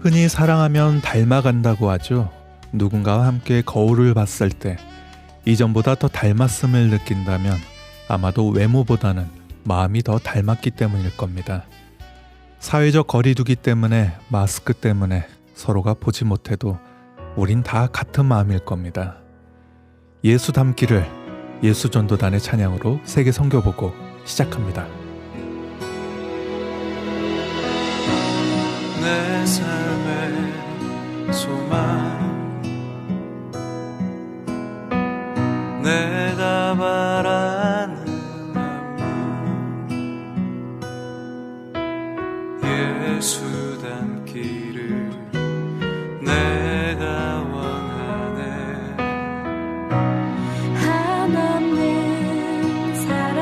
흔히 사랑하면 닮아간다고 하죠. 누군가와 함께 거울을 봤을 때 이전보다 더 닮았음을 느낀다면 아마도 외모보다는 마음이 더 닮았기 때문일 겁니다. 사회적 거리두기 때문에, 마스크 때문에 서로가 보지 못해도 우린 다 같은 마음일 겁니다. 예수 닮기를 예수전도단의 찬양으로 세계 선교보고 시작합니다. 내 삶의 소망, 내가 바라는 마음, 예수 닮기를 내가 원하네. 한없는 사랑,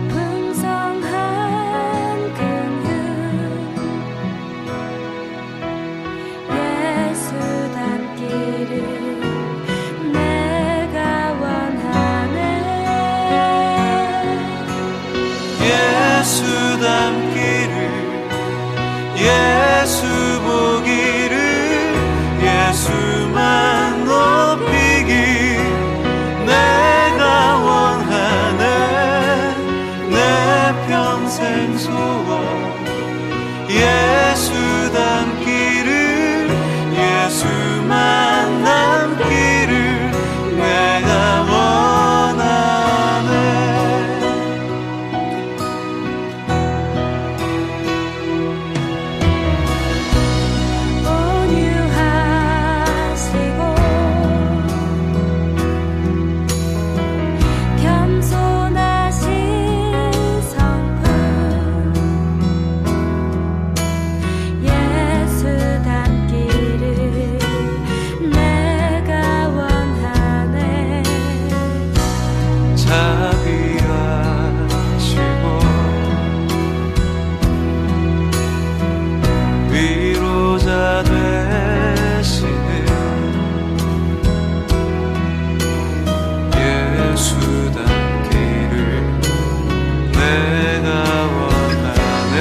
풍성한 긍휼, 예수 닮기를 내가 원하네. 예수 닮기를, 예수 보기를, 예수만 높이기 내가 원하네. 내 평생 소원, 예수 닮기를, 예수만 닮기를 내가 원하네. 온유하시고 겸손하신 성품, 예수 닮기를 내가 원하네. 자비하시고 위로자 되시는 예수 닮기를 내가 원하네.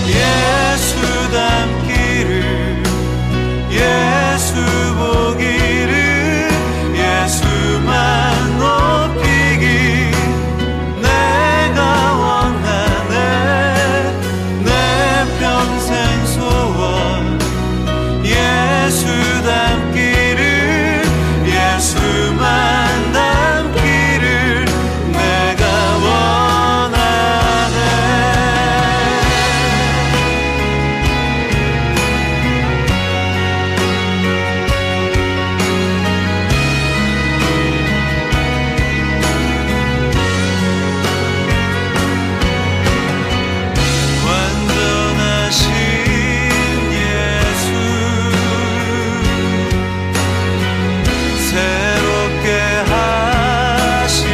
예수 닮기를, 예수 보기를, 예수만 높이기 내가 원하네. 내 평생 소원, 예수 닮기를, 예수만 닮기를 내가 원하네. 완전하신 예수, 새롭게 하시네.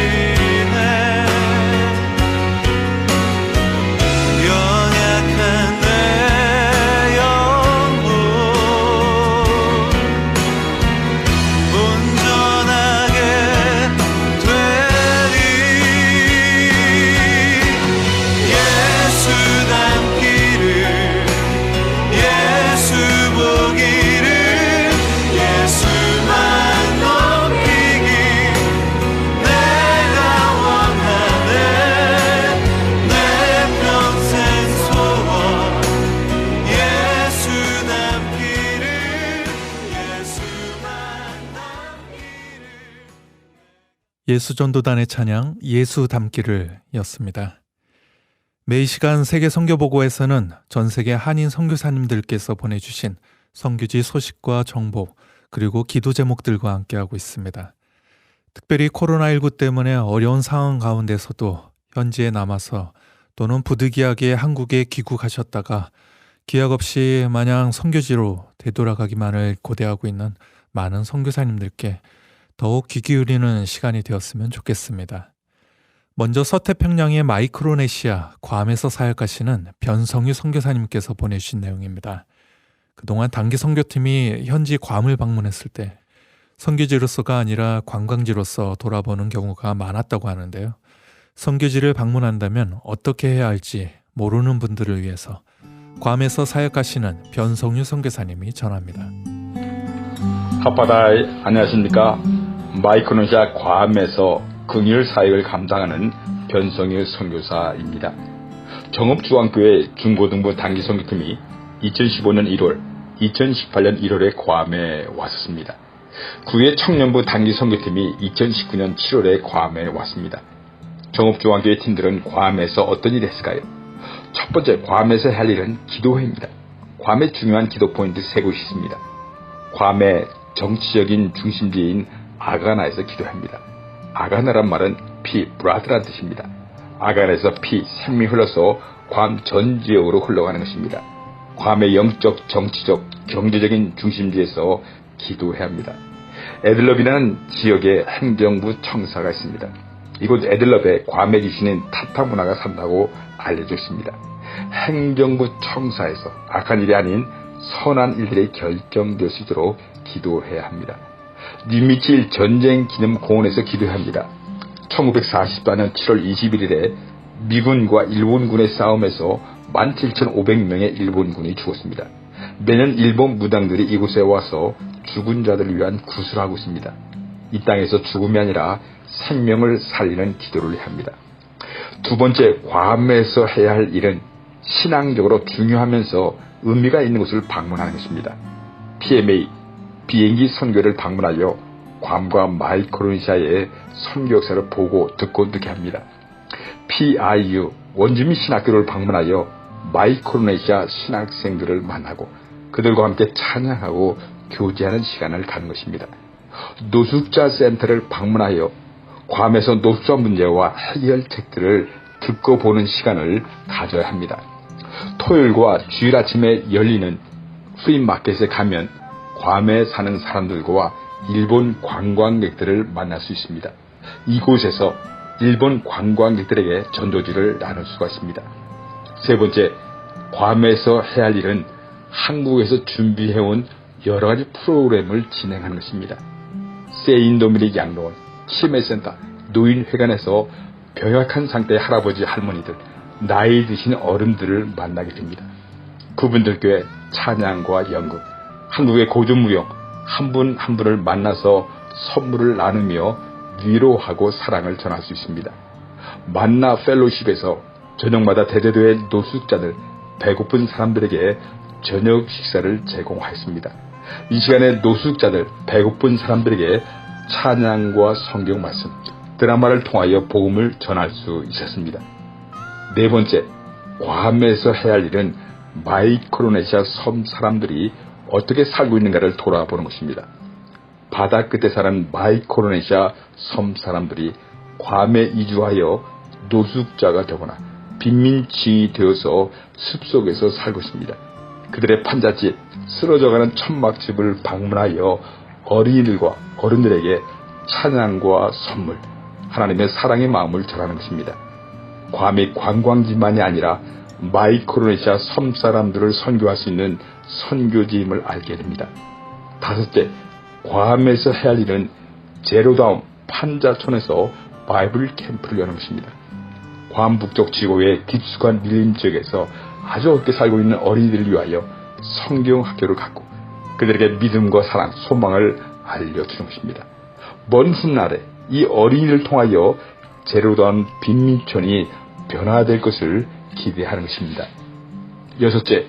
연약한 내 영혼 온전하게 되리. 예수 닮기를, 예수 보기를, 예수만 높이기 내가 원하네. 내 평생 소원, 예수 닮기를, 예수만 닮기를. 예수전도단의 찬양 예수 닮기를 였습니다. 매일 시간 세계 선교보고에서는 전 세계 한인 선교사님들께서 보내주신 선교지 소식과 정보 그리고 기도 제목들과 함께하고 있습니다. 특별히 코로나19 때문에 어려운 상황 가운데서도 현지에 남아서 또는 부득이하게 한국에 귀국하셨다가 기약 없이 마냥 선교지로 되돌아가기만을 고대하고 있는 많은 선교사님들께 더욱 귀 기울이는 시간이 되었으면 좋겠습니다. 먼저 서태평양의 마이크로네시아 괌에서 사역하시는 변성유 선교사님께서 보내주신 내용입니다. 그동안 단기 선교팀이 현지 괌을 방문했을 때 선교지로서가 아니라 관광지로서 돌아보는 경우가 많았다고 하는데요. 선교지를 방문한다면 어떻게 해야 할지 모르는 분들을 위해서 괌에서 사역하시는 변성유 선교사님이 전합니다. 핫바다 안녕하십니까? 마이크로네시아 괌에서 긍휼 사역을 감당하는 변성유 선교사입니다. 정읍중앙교회 중고등부 단기 선교팀이 2015년 1월, 2018년 1월에 괌에 왔었습니다. 그 후에 청년부 단기 선교팀이 2019년 7월에 괌에 왔습니다. 정읍중앙교회 팀들은 괌에서 어떤 일을 했을까요? 첫 번째, 괌에서 할 일은 기도회입니다. 괌의 중요한 기도 포인트 세 곳이 있습니다. 괌의 정치적인 중심지인 아가나에서 기도합니다. 아가나란 말은 피, 브라드란 뜻입니다. 아가나에서 피, 생명이 흘러서 괌 전 지역으로 흘러가는 것입니다. 괌의 영적, 정치적, 경제적인 중심지에서 기도해야 합니다. 에들럽이라는 지역에 행정부 청사가 있습니다. 이곳 에들럽에 괌의 귀신인 타타 문화가 산다고 알려져 있습니다. 행정부 청사에서 악한 일이 아닌 선한 일들이 결정될 수 있도록 기도해야 합니다. 니미칠 전쟁 기념 공원에서 기도해야 합니다. 1944년 7월 21일에 미군과 일본군의 싸움에서 17,500명의 일본군이 죽었습니다. 매년 일본 무당들이 이곳에 와서 죽은 자들을 위한 구슬을 하고 있습니다. 이 땅에서 죽음이 아니라 생명을 살리는 기도를 해야 합니다. 두 번째, 괌에서 해야 할 일은 신앙적으로 중요하면서 의미가 있는 곳을 방문하는 것입니다. PMA, 비행기 선교를 방문하여 괌과 마이크로네시아의 선교 역사를 보고 듣고 느끼게 합니다. PIU, 원주민 신학교를 방문하여 마이크로네시아 신학생들을 만나고 그들과 함께 찬양하고 교제하는 시간을 갖는 것입니다. 노숙자 센터를 방문하여 괌에서 노숙자 문제와 해결책들을 듣고 보는 시간을 가져야 합니다. 토요일과 주일 아침에 열리는 프리마켓에 가면 괌에 사는 사람들과 일본 관광객들을 만날 수 있습니다. 이곳에서 일본 관광객들에게 전도지를 나눌 수가 있습니다. 세 번째, 괌에서 해야 할 일은 한국에서 준비해온 여러 가지 프로그램을 진행하는 것입니다. 세인도미닉 양로원, 치매센터, 노인회관에서 병약한 상태의 할아버지, 할머니들, 나이 드신 어른들을 만나게 됩니다. 그분들께 찬양과 연극, 한국의 고전무용, 한 분 한 분을 만나서 선물을 나누며 위로하고 사랑을 전할 수 있습니다. 만나 펠로십에서 저녁마다 대대도의 노숙자들, 배고픈 사람들에게 저녁 식사를 제공하였습니다. 이 시간에 노숙자들, 배고픈 사람들에게 찬양과 성경 말씀, 드라마를 통하여 복음을 전할 수 있었습니다. 네 번째, 괌에서 해야 할 일은 마이크로네시아 섬 사람들이 어떻게 살고 있는가를 돌아보는 것입니다. 바다 끝에 사는 마이크로네시아 섬 사람들이 괌에 이주하여 노숙자가 되거나 빈민층이 되어서 숲속에서 살고 있습니다. 그들의 판잣집, 쓰러져가는 천막집을 방문하여 어린이들과 어른들에게 찬양과 선물, 하나님의 사랑의 마음을 전하는 것입니다. 괌이 관광지만이 아니라 마이크로네시아 섬 사람들을 선교할 수 있는 선교지임을 알게 됩니다. 다섯째, 괌에서 해야 할 일은 제로다운 판자촌에서 바이블 캠프를 여는 것입니다. 괌 북쪽 지구의 깊숙한 밀림 지역에서 아주 어렵게 살고 있는 어린이들을 위하여 성경 학교를 갖고 그들에게 믿음과 사랑, 소망을 알려주는 것입니다. 먼 훗날에 이 어린이를 통하여 제로다운 빈민촌이 변화될 것을 기대하는 것입니다. 여섯째,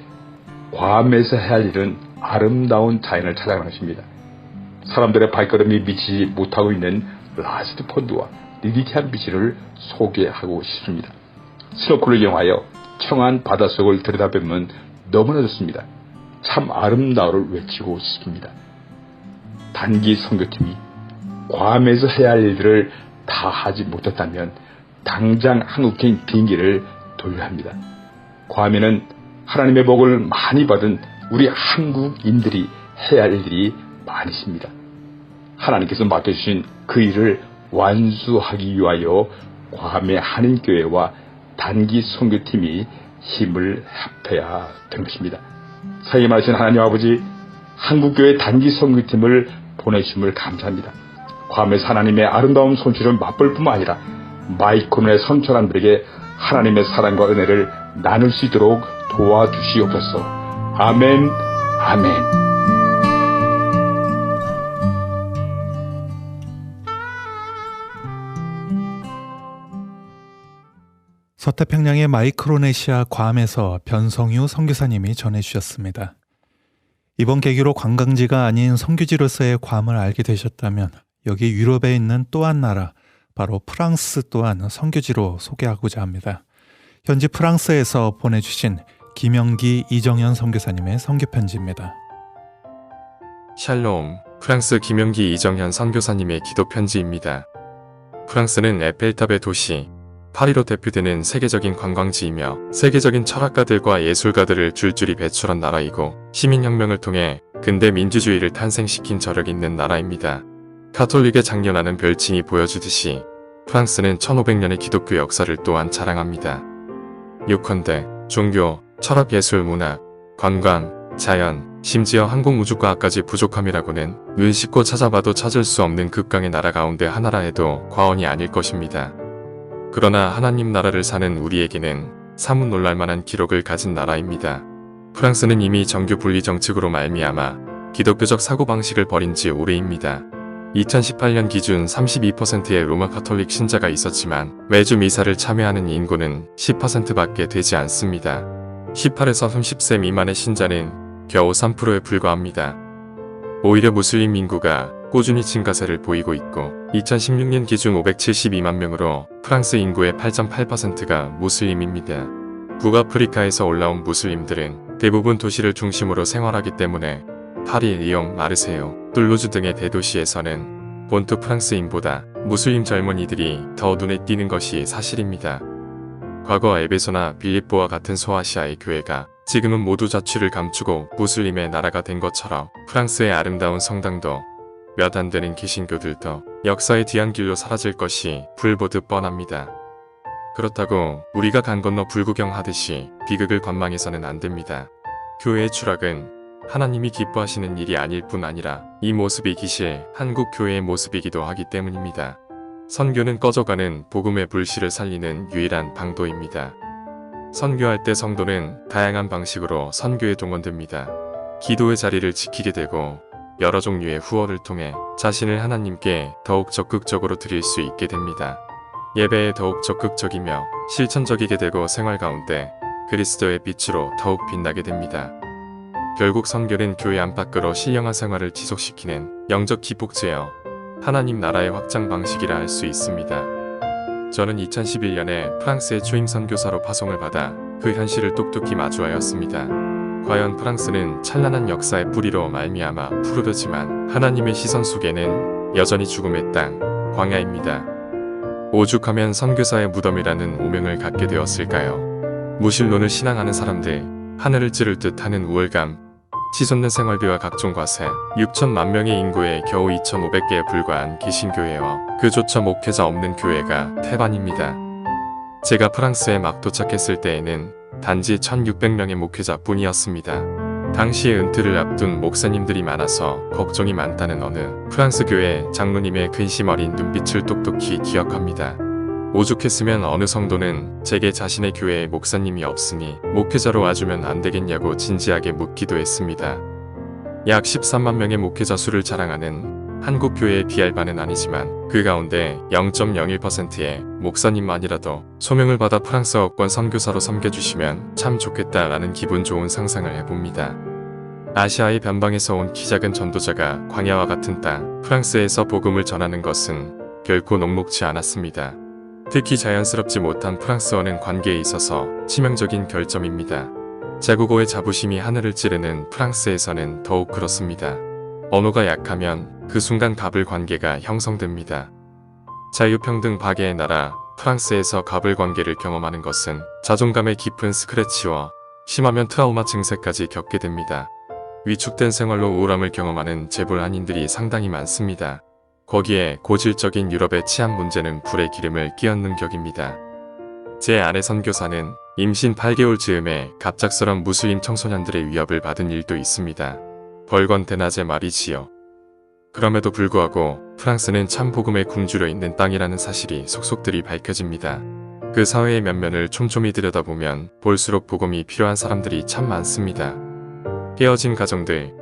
괌에서 해야 할 일은 아름다운 자연을 찾아가는 것입니다. 사람들의 발걸음이 미치지 못하고 있는 라스트 폰드와 리디티안 비치를 소개하고 싶습니다. 스노클을 이용하여 청한 바닷속을 들여다보면 너무나 좋습니다. 참 아름다워를 외치고 싶습니다. 단기 선교팀이 괌에서 해야 할 일들을 다 하지 못했다면 당장 한국행 비행기를 돌려야 합니다. 괌에는 하나님의 복을 많이 받은 우리 한국인들이 해야 할 일들이 많이 있습니다. 하나님께서 맡겨주신 그 일을 완수하기 위하여 괌의 한인교회와 단기 선교팀이 힘을 합해야 되는 것입니다. 사랑이 많으신 하나님 아버지, 한국교회 단기 선교팀을 보내주심을 감사합니다. 괌에서 하나님의 아름다운 손실을 맛볼 뿐만 아니라 마이코노의 선천함들에게 하나님의 사랑과 은혜를 나눌 수 있도록 도와주시옵소서. 아멘, 아멘. 서태평양의 마이크로네시아 괌에서 변성유 선교사님이 전해주셨습니다. 이번 계기로 관광지가 아닌 선교지로서의 괌을 알게 되셨다면 여기 유럽에 있는 또 한 나라, 바로 프랑스 또한 선교지로 소개하고자 합니다. 현지 프랑스에서 보내주신 김영기 이정현 선교사님의 선교편지입니다. 샬롬, 프랑스 김영기 이정현 선교사님의 기도편지입니다. 프랑스는 에펠탑의 도시, 파리로 대표되는 세계적인 관광지이며 세계적인 철학가들과 예술가들을 줄줄이 배출한 나라이고 시민혁명을 통해 근대 민주주의를 탄생시킨 저력 있는 나라입니다. 가톨릭의 장려나는 별칭이 보여주듯이 프랑스는 1500년의 기독교 역사를 또한 자랑합니다. 요컨대 종교, 철학, 예술, 문학, 관광, 자연, 심지어 항공우주과학까지 부족함이라고는 눈 씻고 찾아봐도 찾을 수 없는 극강의 나라 가운데 하나라 해도 과언이 아닐 것입니다. 그러나 하나님 나라를 사는 우리에게는 사뭇 놀랄만한 기록을 가진 나라입니다. 프랑스는 이미 정교 분리 정책으로 말미암아 기독교적 사고방식을 버린 지 오래입니다. 2018년 기준 32%의 로마 가톨릭 신자가 있었지만 매주 미사를 참여하는 인구는 10%밖에 되지 않습니다. 18에서 30세 미만의 신자는 겨우 3%에 불과합니다. 오히려 무슬림 인구가 꾸준히 증가세를 보이고 있고 2016년 기준 572만 명으로 프랑스 인구의 8.8%가 무슬림입니다. 북아프리카에서 올라온 무슬림들은 대부분 도시를 중심으로 생활하기 때문에 파리, 리옹, 마르세유, 툴루즈 등의 대도시에서는 본토 프랑스인보다 무슬림 젊은이들이 더 눈에 띄는 것이 사실입니다. 과거 에베소나 빌립보와 같은 소아시아의 교회가 지금은 모두 자취를 감추고 무슬림의 나라가 된 것처럼 프랑스의 아름다운 성당도 몇 안 되는 개신교들도 역사의 뒤안길로 사라질 것이 불보듯 뻔합니다. 그렇다고 우리가 강 건너 불구경하듯이 비극을 관망해서는 안 됩니다. 교회의 추락은 하나님이 기뻐하시는 일이 아닐 뿐 아니라 이 모습이 기실 한국 교회의 모습이기도 하기 때문입니다. 선교는 꺼져가는 복음의 불씨를 살리는 유일한 방도입니다. 선교할 때 성도는 다양한 방식으로 선교에 동원됩니다. 기도의 자리를 지키게 되고 여러 종류의 후원을 통해 자신을 하나님께 더욱 적극적으로 드릴 수 있게 됩니다. 예배에 더욱 적극적이며 실천적이게 되고 생활 가운데 그리스도의 빛으로 더욱 빛나게 됩니다. 결국 선교는 교회 안팎으로 신령한 생활을 지속시키는 영적 기폭제여 하나님 나라의 확장 방식이라 할 수 있습니다. 저는 2011년에 프랑스의 초임 선교사로 파송을 받아 그 현실을 똑똑히 마주하였습니다. 과연 프랑스는 찬란한 역사의 뿌리로 말미암아 푸르르지만 하나님의 시선 속에는 여전히 죽음의 땅, 광야입니다. 오죽하면 선교사의 무덤이라는 오명을 갖게 되었을까요? 무신론을 신앙하는 사람들, 하늘을 찌를 듯하는 우월감, 치솟는 생활비와 각종 과세, 6천만 명의 인구에 겨우 2,500개에 불과한 개신교회와 그조차 목회자 없는 교회가 태반입니다. 제가 프랑스에 막 도착했을 때에는 단지 1,600명의 목회자뿐이었습니다. 당시에 은퇴를 앞둔 목사님들이 많아서 걱정이 많다는 어느 프랑스 교회 장로님의 근심 어린 눈빛을 똑똑히 기억합니다. 오죽했으면 어느 성도는 제게 자신의 교회에 목사님이 없으니 목회자로 와주면 안 되겠냐고 진지하게 묻기도 했습니다. 약 13만 명의 목회자 수를 자랑하는 한국 교회에 비할 바는 아니지만 그 가운데 0.01%의 목사님만이라도 소명을 받아 프랑스어권 선교사로 섬겨주시면 참 좋겠다라는 기분 좋은 상상을 해봅니다. 아시아의 변방에서 온 키 작은 전도자가 광야와 같은 땅 프랑스에서 복음을 전하는 것은 결코 녹록지 않았습니다. 특히 자연스럽지 못한 프랑스어는 관계에 있어서 치명적인 결점입니다. 자국어의 자부심이 하늘을 찌르는 프랑스에서는 더욱 그렇습니다. 언어가 약하면 그 순간 갑을 관계가 형성됩니다. 자유평등 박애의 나라 프랑스에서 갑을 관계를 경험하는 것은 자존감의 깊은 스크래치와 심하면 트라우마 증세까지 겪게 됩니다. 위축된 생활로 우울함을 경험하는 재벌 한인들이 상당히 많습니다. 거기에 고질적인 유럽의 치안 문제는 불의 기름을 끼얹는 격입니다. 제 아내 선교사는 임신 8개월 즈음에 갑작스런 무슬림 청소년들의 위협을 받은 일도 있습니다. 벌건 대낮에 말이지요. 그럼에도 불구하고 프랑스는 참 복음의 굶주려 있는 땅이라는 사실이 속속들이 밝혀집니다. 그 사회의 면면을 촘촘히 들여다보면 볼수록 복음이 필요한 사람들이 참 많습니다. 깨어진 가정들,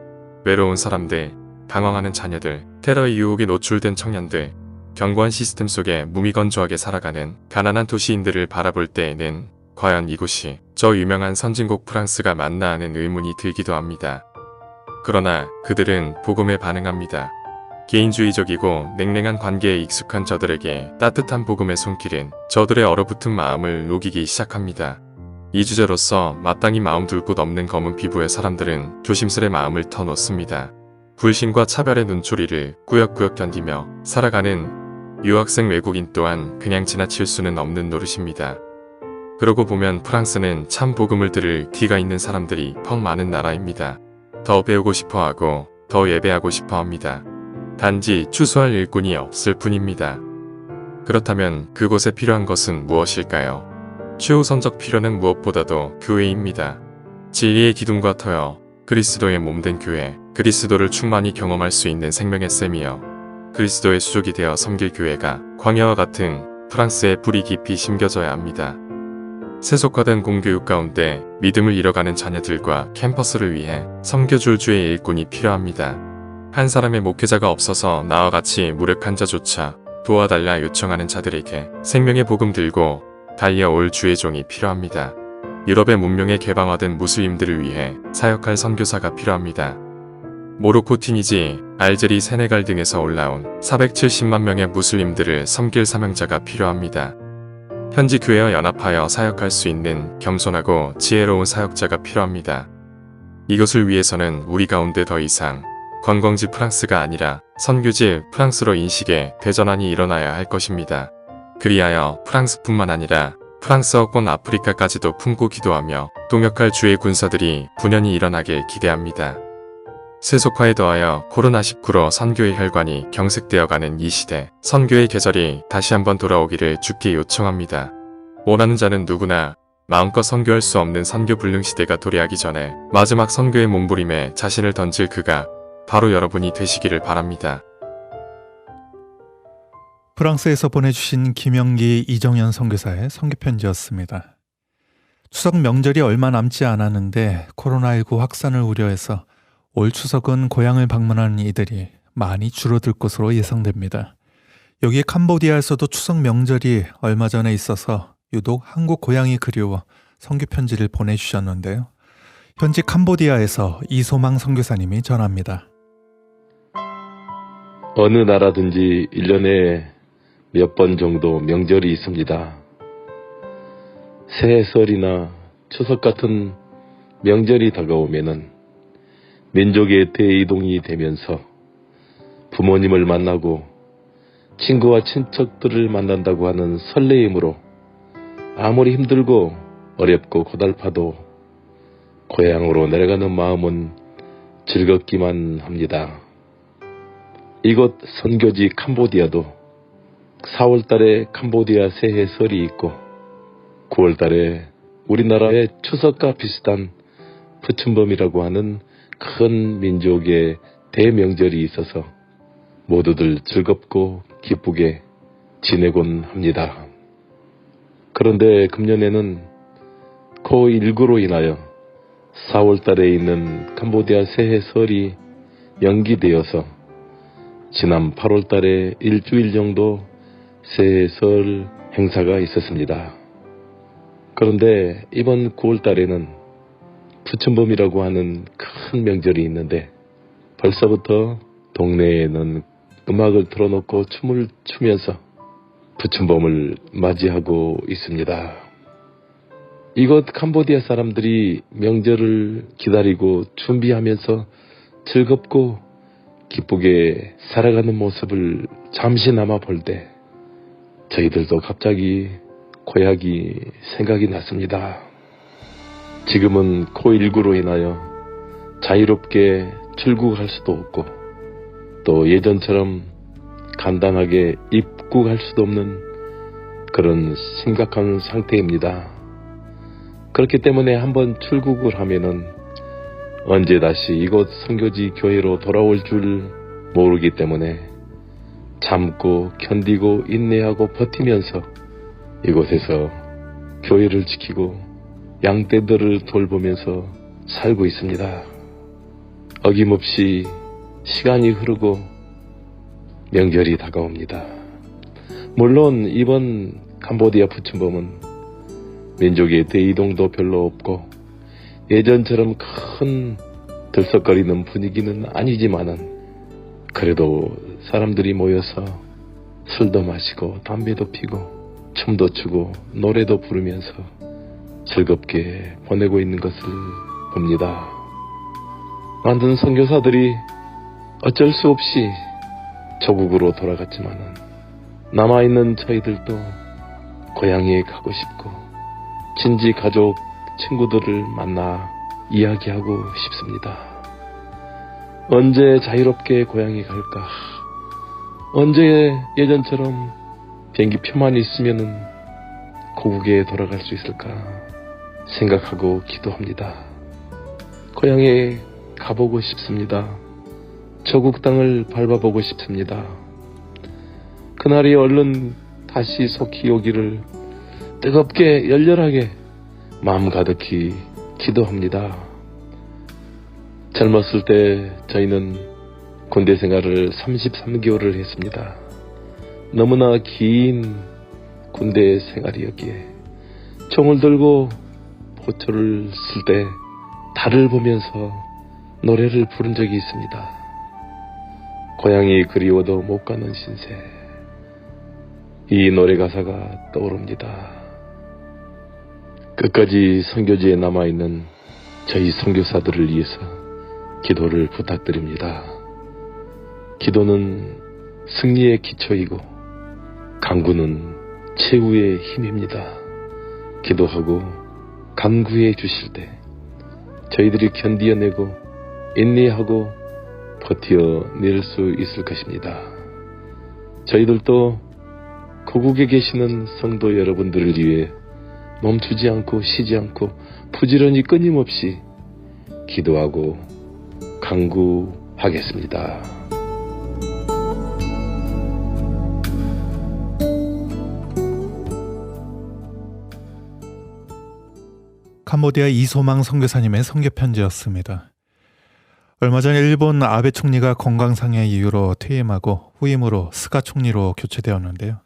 외로운 사람들, 방황하는 자녀들, 테러의 유혹에 노출된 청년들, 견고한 시스템 속에 무미건조하게 살아가는 가난한 도시인들을 바라볼 때에는 과연 이곳이 저 유명한 선진국 프랑스가 맞나 하는 의문이 들기도 합니다. 그러나 그들은 복음에 반응합니다. 개인주의적이고 냉랭한 관계에 익숙한 저들에게 따뜻한 복음의 손길은 저들의 얼어붙은 마음을 녹이기 시작합니다. 이 주제로서 마땅히 마음 둘 곳 없는 검은 피부의 사람들은 조심스레 마음을 터놓습니다. 불신과 차별의 눈초리를 꾸역꾸역 견디며 살아가는 유학생 외국인 또한 그냥 지나칠 수는 없는 노릇입니다. 그러고 보면 프랑스는 참 복음을 들을 귀가 있는 사람들이 퍽 많은 나라입니다. 더 배우고 싶어하고 더 예배하고 싶어합니다. 단지 추수할 일꾼이 없을 뿐입니다. 그렇다면 그곳에 필요한 것은 무엇일까요? 최우선적 필요는 무엇보다도 교회입니다. 진리의 기둥과 터여 그리스도의 몸된 교회, 그리스도를 충만히 경험할 수 있는 생명의 셈이여 그리스도의 수족이 되어 섬길 교회가 광야와 같은 프랑스의 뿌리 깊이 심겨져야 합니다. 세속화된 공교육 가운데 믿음을 잃어가는 자녀들과 캠퍼스를 위해 섬겨줄 주의 일꾼이 필요합니다. 한 사람의 목회자가 없어서 나와 같이 무력한 자조차 도와달라 요청하는 자들에게 생명의 복음 들고 달려올 주의 종이 필요합니다. 유럽의 문명에 개방화된 무슬림들을 위해 사역할 선교사가 필요합니다. 모로코, 튀니지, 알제리, 세네갈 등에서 올라온 470만 명의 무슬림들을 섬길 사명자가 필요합니다. 현지 교회와 연합하여 사역할 수 있는 겸손하고 지혜로운 사역자가 필요합니다. 이것을 위해서는 우리 가운데 더 이상 관광지 프랑스가 아니라 선교지 프랑스로 인식의 대전환이 일어나야 할 것입니다. 그리하여 프랑스뿐만 아니라 프랑스어권 아프리카까지도 품고 기도하며 동역할 주의 군사들이 분연히 일어나길 기대합니다. 세속화에 더하여 코로나19로 선교의 혈관이 경색되어가는 이 시대, 선교의 계절이 다시 한번 돌아오기를 주께 요청합니다. 원하는 자는 누구나 마음껏 선교할 수 없는 선교 불능 시대가 도래하기 전에 마지막 선교의 몸부림에 자신을 던질 그가 바로 여러분이 되시기를 바랍니다. 프랑스에서 보내주신 김영기 이정현 선교사의 선교편지였습니다. 추석 명절이 얼마 남지 않았는데 코로나19 확산을 우려해서 올 추석은 고향을 방문하는 이들이 많이 줄어들 것으로 예상됩니다. 여기 캄보디아에서도 추석 명절이 얼마 전에 있어서 유독 한국 고향이 그리워 선교편지를 보내주셨는데요. 현지 캄보디아에서 이소망 선교사님이 전합니다. 어느 나라든지 1년에 몇 번 정도 명절이 있습니다. 새해설이나 추석 같은 명절이 다가오면은 민족의 대이동이 되면서 부모님을 만나고 친구와 친척들을 만난다고 하는 설레임으로 아무리 힘들고 어렵고 고달파도 고향으로 내려가는 마음은 즐겁기만 합니다. 이곳 선교지 캄보디아도 4월달에 캄보디아 새해설이 있고 9월달에 우리나라의 추석과 비슷한 푸춘범이라고 하는 큰 민족의 대명절이 있어서 모두들 즐겁고 기쁘게 지내곤 합니다. 그런데 금년에는 코로나19로 인하여 4월달에 있는 캄보디아 새해설이 연기되어서 지난 8월달에 일주일 정도 새해설 행사가 있었습니다. 그런데 이번 9월달에는 푸춘범이라고 하는 큰 명절이 있는데 벌써부터 동네에는 음악을 틀어놓고 춤을 추면서 푸춘범을 맞이하고 있습니다. 이곳 캄보디아 사람들이 명절을 기다리고 준비하면서 즐겁고 기쁘게 살아가는 모습을 잠시나마 볼 때 저희들도 갑자기 고향이 생각이 났습니다. 지금은 코로나19로 인하여 자유롭게 출국할 수도 없고 또 예전처럼 간단하게 입국할 수도 없는 그런 심각한 상태입니다. 그렇기 때문에 한번 출국을 하면은 언제 다시 이곳 선교지 교회로 돌아올 줄 모르기 때문에 참고 견디고 인내하고 버티면서 이곳에서 교회를 지키고 양떼들을 돌보면서 살고 있습니다. 어김없이 시간이 흐르고 명절이 다가옵니다. 물론 이번 캄보디아 부침범은 민족의 대이동도 별로 없고 예전처럼 큰 들썩거리는 분위기는 아니지만은 그래도 사람들이 모여서 술도 마시고 담배도 피고 춤도 추고 노래도 부르면서 즐겁게 보내고 있는 것을 봅니다. 만든 선교사들이 어쩔 수 없이 조국으로 돌아갔지만은 남아있는 저희들도 고향에 가고 싶고 친지 가족 친구들을 만나 이야기하고 싶습니다. 언제 자유롭게 고향에 갈까? 언제 예전처럼 비행기표만 있으면은 고국에 돌아갈 수 있을까 생각하고 기도합니다. 고향에 가보고 싶습니다. 조국 땅을 밟아보고 싶습니다. 그날이 얼른 다시 속히 오기를 뜨겁게 열렬하게 마음 가득히 기도합니다. 젊었을 때 저희는 군대 생활을 33개월을 했습니다. 너무나 긴 군대 생활이었기에 총을 들고 포초를 쓸 때 달을 보면서 노래를 부른 적이 있습니다. 고향이 그리워도 못 가는 신세. 이 노래 가사가 떠오릅니다. 끝까지 선교지에 남아있는 저희 선교사들을 위해서 기도를 부탁드립니다. 기도는 승리의 기초이고 간구는 최후의 힘입니다. 기도하고 간구해 주실 때 저희들이 견디어내고 인내하고 버텨낼 수 있을 것입니다. 저희들도 고국에 계시는 성도 여러분들을 위해 멈추지 않고 쉬지 않고 부지런히 끊임없이 기도하고 간구하겠습니다. 캄보디아 이소망 선교사님의 선교편지였습니다. 얼마 전 일본 아베 총리가 건강상의 이유로 퇴임하고 후임으로 스가 총리로 교체되었는데요.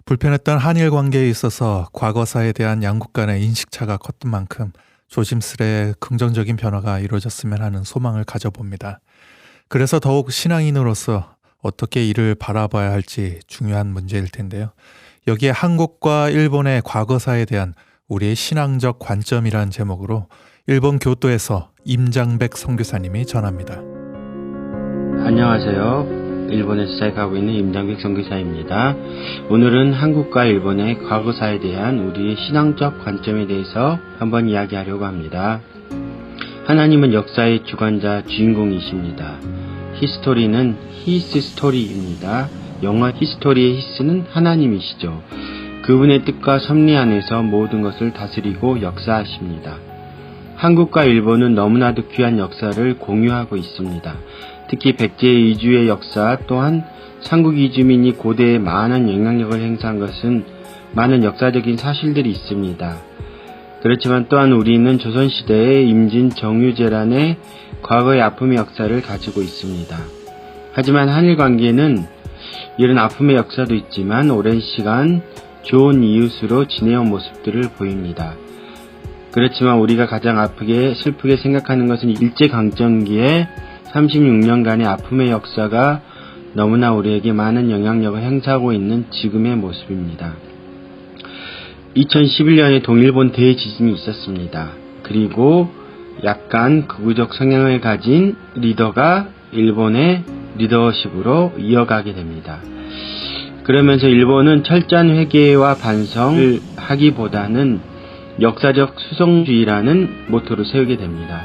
불편했던 한일 관계에 있어서 과거사에 대한 양국 간의 인식차가 컸던 만큼 조심스레 긍정적인 변화가 이루어졌으면 하는 소망을 가져봅니다. 그래서 더욱 신앙인으로서 어떻게 이를 바라봐야 할지 중요한 문제일 텐데요. 여기에 한국과 일본의 과거사에 대한 우리의 신앙적 관점이란 제목으로 일본 교토에서 임장백 선교사님이 전합니다. 안녕하세요. 일본에서 사역하고 있는 임장백 선교사입니다. 오늘은 한국과 일본의 과거사에 대한 우리의 신앙적 관점에 대해서 한번 이야기하려고 합니다. 하나님은 역사의 주관자, 주인공이십니다. 히스토리는 히스 스토리입니다. 영화 히스토리의 히스는 하나님이시죠. 그분의 뜻과 섭리 안에서 모든 것을 다스리고 역사하십니다. 한국과 일본은 너무나도 귀한 역사를 공유하고 있습니다. 특히 백제 이주의 역사 또한 삼국 이주민이 고대에 많은 영향력을 행사한 것은 많은 역사적인 사실들이 있습니다. 그렇지만 또한 우리는 조선시대의 임진 정유재란의 과거의 아픔의 역사를 가지고 있습니다. 하지만 한일 관계는 이런 아픔의 역사도 있지만 오랜 시간 좋은 이웃으로 지내온 모습들을 보입니다. 그렇지만 우리가 가장 아프게 슬프게 생각하는 것은 일제강점기에 36년간의 아픔의 역사가 너무나 우리에게 많은 영향력을 행사하고 있는 지금의 모습입니다. 2011년에 동일본 대지진이 있었습니다. 그리고 약간 극우적 성향을 가진 리더가 일본의 리더십으로 이어가게 됩니다. 그러면서 일본은 철저한 회개와 반성을 하기보다는 역사적 수성주의라는 모토를 세우게 됩니다.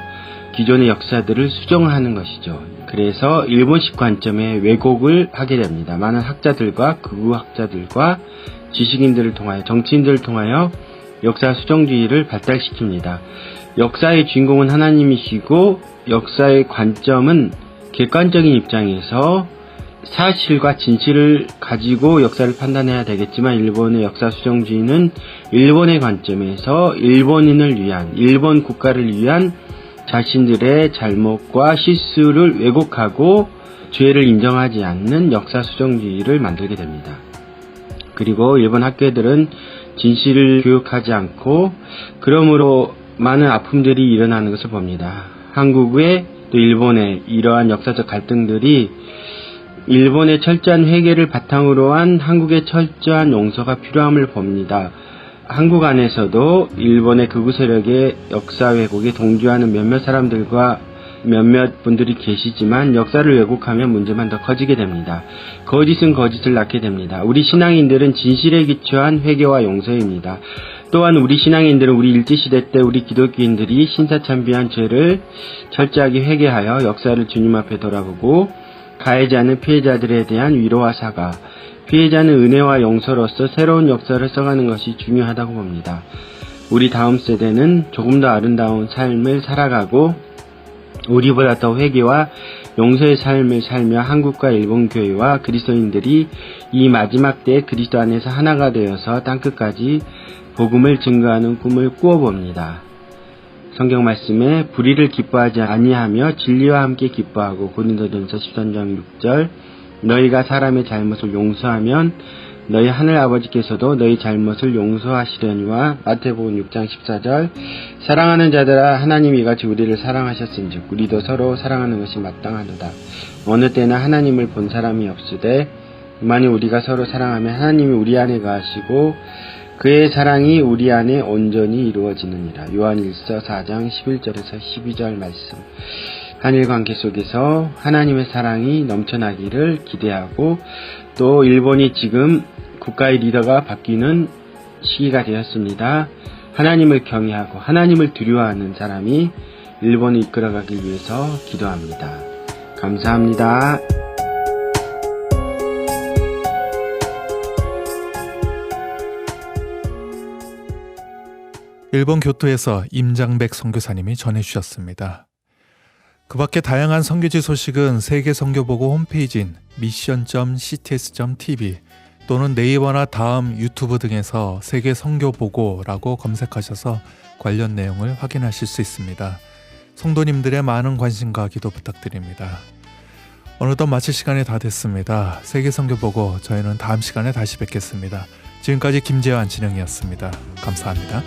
기존의 역사들을 수정하는 것이죠. 그래서 일본식 관점의 왜곡을 하게 됩니다. 많은 학자들과 극우학자들과 지식인들을 통하여 정치인들을 통하여 역사 수정주의를 발달시킵니다. 역사의 주인공은 하나님이시고 역사의 관점은 객관적인 입장에서 사실과 진실을 가지고 역사를 판단해야 되겠지만 일본의 역사 수정주의는 일본의 관점에서 일본인을 위한, 일본 국가를 위한 자신들의 잘못과 실수를 왜곡하고 죄를 인정하지 않는 역사 수정주의를 만들게 됩니다. 그리고 일본 학교들은 진실을 교육하지 않고 그러므로 많은 아픔들이 일어나는 것을 봅니다. 한국의 또 일본의 이러한 역사적 갈등들이 일본의 철저한 회개를 바탕으로 한 한국의 철저한 용서가 필요함을 봅니다. 한국 안에서도 일본의 극우 세력의 역사 왜곡에 동조하는 몇몇 사람들과 몇몇 분들이 계시지만 역사를 왜곡하면 문제만 더 커지게 됩니다. 거짓은 거짓을 낳게 됩니다. 우리 신앙인들은 진실에 기초한 회개와 용서입니다. 또한 우리 신앙인들은 우리 일제시대 때 우리 기독교인들이 신사참배한 죄를 철저하게 회개하여 역사를 주님 앞에 돌아보고 가해자는 피해자들에 대한 위로와 사과, 피해자는 은혜와 용서로서 새로운 역사를 써가는 것이 중요하다고 봅니다. 우리 다음 세대는 조금 더 아름다운 삶을 살아가고 우리보다 더 회개와 용서의 삶을 살며 한국과 일본 교회와 그리스도인들이 이 마지막 때에 그리스도 안에서 하나가 되어서 땅끝까지 복음을 증거하는 꿈을 꾸어봅니다. 성경 말씀에 불의를 기뻐하지 아니하며 진리와 함께 기뻐하고 고린도전서 13장 6절 너희가 사람의 잘못을 용서하면 너희 하늘 아버지께서도 너희 잘못을 용서하시려니와 마태복음 6장 14절 사랑하는 자들아 하나님이 이같이 우리를 사랑하셨은즉 우리도 서로 사랑하는 것이 마땅하도다. 어느 때나 하나님을 본 사람이 없으되 만일 우리가 서로 사랑하면 하나님이 우리 안에 거하시고 그의 사랑이 우리 안에 온전히 이루어지느니라. 요한일서 4장 11절에서 12절 말씀. 한일 관계 속에서 하나님의 사랑이 넘쳐나기를 기대하고 또 일본이 지금 국가의 리더가 바뀌는 시기가 되었습니다. 하나님을 경외하고 하나님을 두려워하는 사람이 일본을 이끌어가기 위해서 기도합니다. 감사합니다. 일본 교토에서 임장백 선교사님이 전해주셨습니다. 그 밖에 다양한 선교지 소식은 세계선교보고 홈페이지인 mission.cts.tv 또는 네이버나 다음 유튜브 등에서 세계선교보고라고 검색하셔서 관련 내용을 확인하실 수 있습니다. 성도님들의 많은 관심과 기도 부탁드립니다. 어느덧 마칠 시간이 다 됐습니다. 세계선교보고 저희는 다음 시간에 다시 뵙겠습니다. 지금까지 김재환 진행이었습니다. 감사합니다.